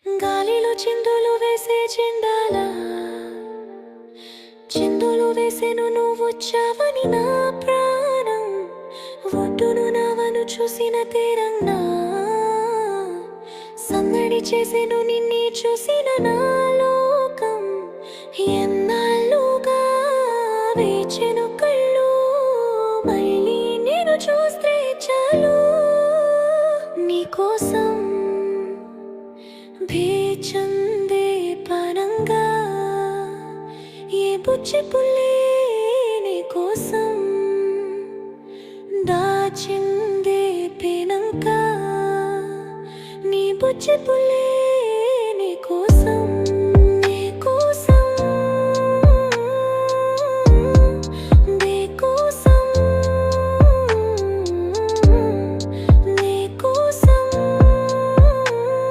గాలిలో చిందులు వేసే చెండాల చిందులు వేసేను నువ్వొచ్చావని నా ప్రాణం ఒడ్డును నావను చూసిన తీరంగా సందడి చేసేను నిన్నే చూసిన నా లోకం ఎన్నాళ్ళుగా వేచెను కళ్ళు మళ్ళీ నేను చూస్తే చాలు నీకోసం వేచందే పరంగా ఏ బుచ్చి పుల్లే నీ కోసం దాచిందే పేనంక నీ బుచ్చి పుల్లే